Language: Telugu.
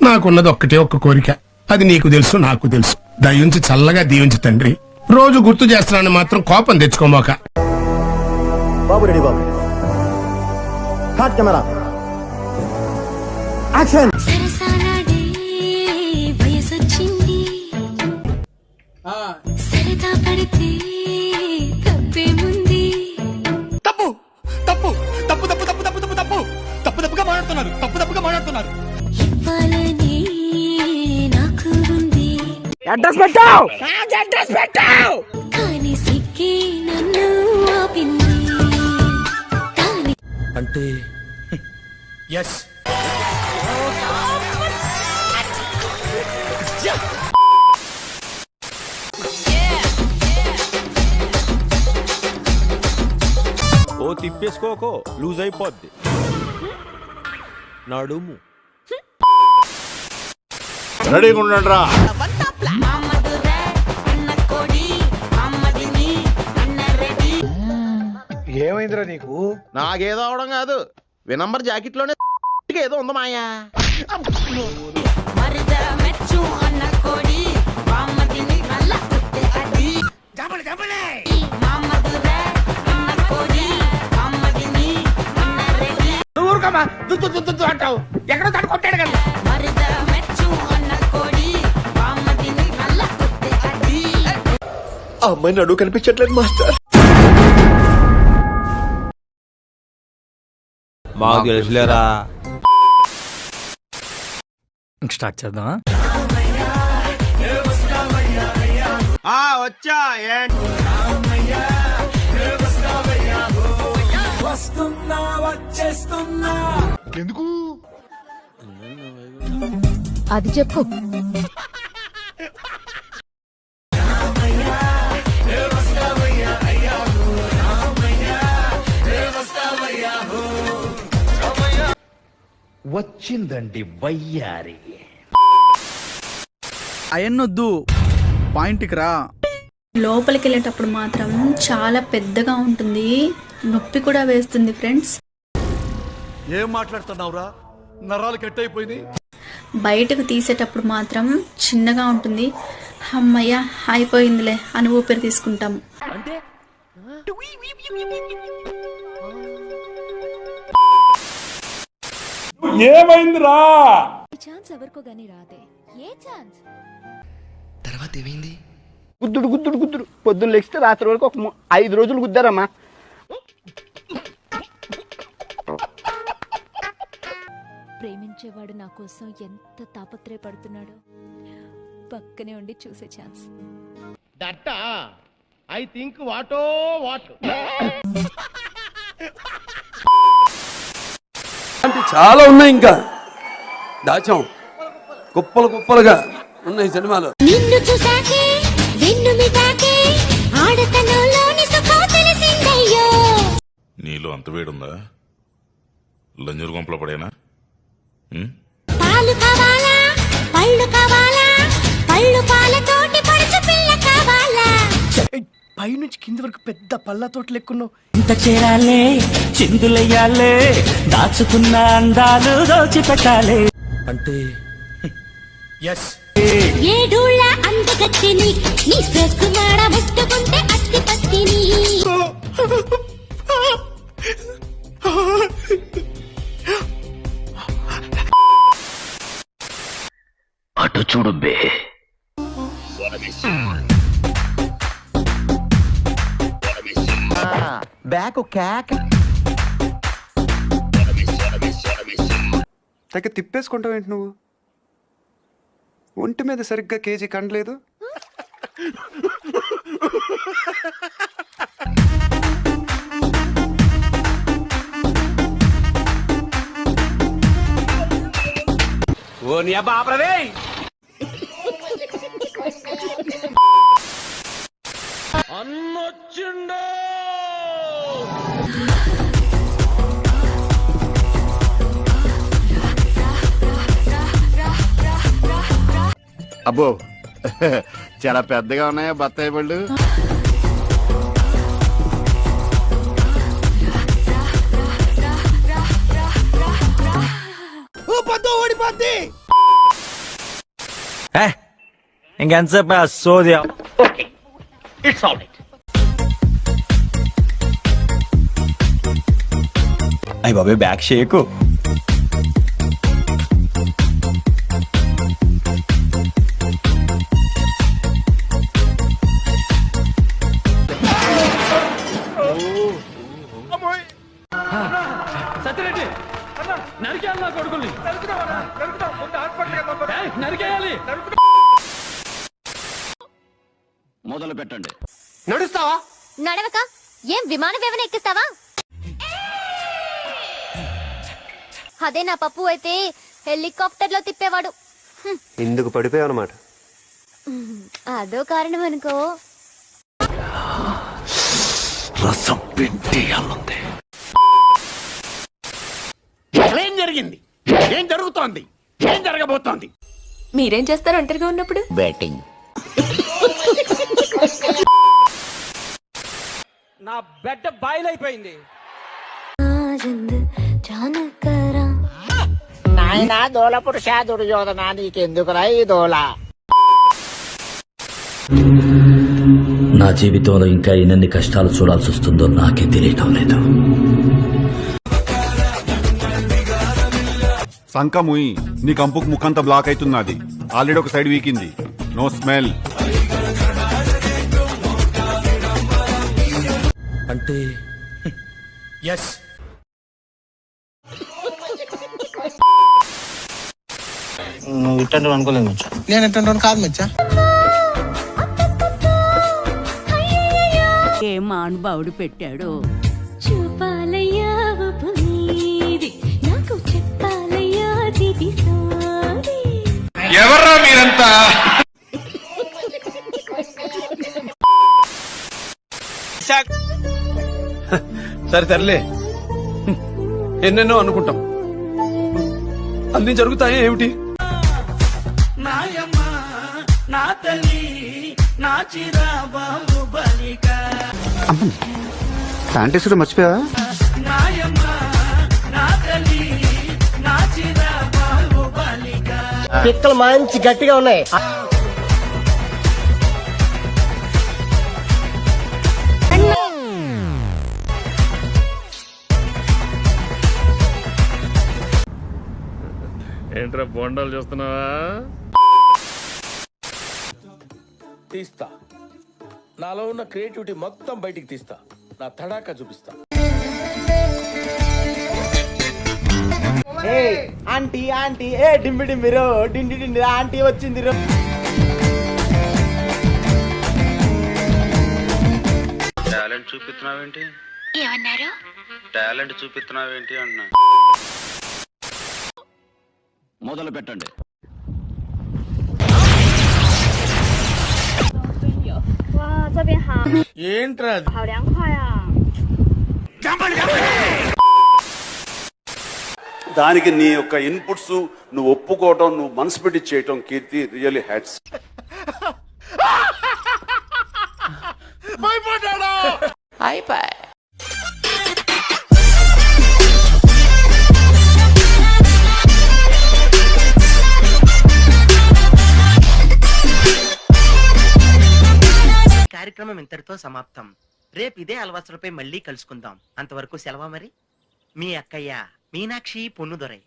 నాకున్నది ఒక్కటే ఒక్క కోరిక, అది నీకు తెలుసు నాకు తెలుసు. దయించి చల్లగా దీవించు తండ్రి. రోజు గుర్తు చేస్తున్నాను మాత్రం కోపం తెచ్చుకోమోక. బాబు రెడీ బాబు. హాట్ కెమెరా యాక్షన్. సరసానాడే వయసొచ్చింది, సరదా పడితే తప్పేముంది. తప్పు తప్పు తప్పు తప్పు తప్పు తప్పు తప్పు తప్పు తప్పు తప్పుగా మాట్లాడుతున్నారు, తప్పు తప్పుగా మాట్లాడుతున్నారు. ఇవ్వాలని నాకు ఉంది, అడ్రస్ పెట్టావు, అడ్రస్ పెట్టావు. కానీ సిక్కే నన్ను ఆపింది. కానీ అంటే ఎస్, ఓ తిప్పేసుకోకో, లూజ్ అయిపోద్ది నడుము. రెడీగా ఉండండి రా. ఏమైందిరా నీకు? నాకేదో అవడం కాదు, వినంబర్ జాకెట్ లోనే ఏదో ఉంది మాయా. ఊరుకమ్మా, దుద్దు దుద్దు దుద్దు అంటావు. ఎక్కడో తను కొట్టాడు కదా. ఆ అమ్మాయి నడువు కనిపించట్లేదు మాస్టర్. మాకు తెలుసులేరా. స్టార్ట్ చేద్దామా? వచ్చా ఎందుకు? అది చెప్పు. వచ్చిందండి వయ్యారి. అయన్నొద్దు, పాయింట్కి రా. లోపలికి వెళ్ళేటప్పుడు మాత్రం చాలా పెద్దగా ఉంటుంది, నొప్పి కూడా వేస్తుంది ఫ్రెండ్స్. ఏం మాట్లాడుతున్నావురా, నరాలు కట్ అయిపోయింది. బయటకు తీసేటప్పుడు మాత్రం చిన్నగా ఉంటుంది. అమ్మయ్య అయిపోయిందిలే అని ఊపిరి తీసుకుంటాము. ఏమైందిరా? ఛాన్స్ ఎవరికో గానీ రాదే. ఏ ఛాన్స్? తర్వాత ఏమైంది? గుద్దుడు గుద్దుడు గుద్దుడు పొద్దున్న లెగిస్తే రాత్రి వరకు ఒక 5 రోజులు గుద్దారమ్మా. ప్రేమించేవాడు నా కోసం ఎంత తాపత్రయపడుతున్నాడో పక్కనే ఉండి చూసే ఛాన్స్. దట్ ఐ థింక్ వాటో వాట్. చాలా ఉన్నాయి, ఇంకా దాచాం కుప్పలు కుప్పలుగా ఉన్నాయి సినిమాలు. నిన్ను చూసాకే వెన్ను మిటాకే ఆడతనంలోని సుఖం తెలిసిందయ్యో. నీలో అంత వేడుందా? లంజూరు గుంపలో పడేనా? పాలు కావాలా పళ్ళు కావాలా, పళ్ళు పాలతోటి పడుచు పిల్ల కావాలా. పైనుంచి కింది వరకు పెద్ద పళ్ళతోటి లెక్కున్నావు. ఇంత చేరాలే చిందులయ్యాలే, దాచుకున్న అందాలు దోచిపెట్టాలే. అంటే ఎస్, ఏడూళ్ళ అందగత్తిని నీ సొక్కు మాడ ముట్టుకుంటే అత్తి పత్తిని. అటు చూడు బే. బ్యాక్ క్యాక్. తెగ తిప్పేసుకుంటావు ఏంటి నువ్వు? ఒంటి మీద సరిగ్గా కేజీ కండలేదు. ఓ నీ అబ్బా ఆపరదే. అన్నొచ్చిండో. అబ్బో చాలా పెద్దగా ఉన్నాయా బత్తాయి పళ్ళు? ఓడిపోద్ది. ఇంకెంతసేపు సోదియా ఇట్స్ ఆల్ రైట్. అయ్యి బాబాయ్ బ్యాక్ షేకు మొదలు పెట్టండి. నడుస్తావా? నడవక ఏం విమానం ఏమైనా ఎక్కిస్తావా? అదే నా పప్పు అయితే హెలికాప్టర్ లో తిప్పేవాడు. ఇందుకు పడిపోయావు అనమాట. అదో కారణం అనుకో. రసం పిండియాలంది. ఏం జరిగింది? ఏం జరుగుతోంది? ఏం జరగబోతోంది? మీరేం చేస్తారు ఒంటరిగా ఉన్నప్పుడు? బ్యాటింగ్. నా బెడ్డ బాయిలైపోయింది. నాయనా దోల పురుషా దుర్యోధన నీకెందుకురా ఈ దోల? నా జీవితంలో ఇంకా ఎన్ని కష్టాలు చూడాల్సి వస్తుందో నాకే తెలియటం లేదు. సంకముయి నీ కంపుకు ముఖంతా బ్లాక్ అవుతున్నది. ఆల్రెడీ ఒక సైడ్ వీకింది. No smell. అంటే ఎస్ నువ్వు ఇట్టంటే అనుకోలేదు మచ్చా. నేను ఇట్టంటే కాదు మచ్చా. ఏ మానుభావుడు పెట్టాడు. చూపాలయ్యా పునీది, నాకు చెప్పాలయ్యా దిది సారి. ఎవర్రా మీరంతా? సరే తరలే, ఎన్నెన్నో అనుకుంటాం, అన్ని జరుగుతాయి ఏమిటి? నాయమ్మ నా తల్లి నా చిరా బాబు బలిక. ప్యాంటీసుడు మర్చిపోయావా? నాయమ్మ నా తల్లి నా చిరా బాబు బలిక. పిక్కలు మంచి గట్టిగా ఉన్నాయి. ఏంట్రా బొండాలు చూస్తున్నావా? తీస్తా. నాలో ఉన్న క్రియేటివిటీ మొత్తం బయటికి తీస్తా. నా తడాకా చూపిస్తా. ఆంటీ ఆంటీ ఏ డింబి డింబిరో డిండి డిండి ఆంటీ వచ్చింది రో. టాలెంట్ చూపిస్తున్నావేంటి? ఏమన్నారు? టాలెంట్ చూపిస్తున్నావేంటి అన్నా. మొదలు పెట్టండి. ఏంట్రా దానికి నీ యొక్క ఇన్పుట్స్ నువ్వు ఒప్పుకోవటం, నువ్వు మనసు పెట్టి చేయటం, కీర్తి రియల్లీ హ్యాట్స్. కార్యక్రమం ఇంతటితో సమాప్తం. రేపు ఇదే అలవాసులపై మళ్ళీ కలుసుకుందాం. అంతవరకు సెలవా మరి. మీ అక్కయ్య మీనాక్షి పొన్నుదొరై.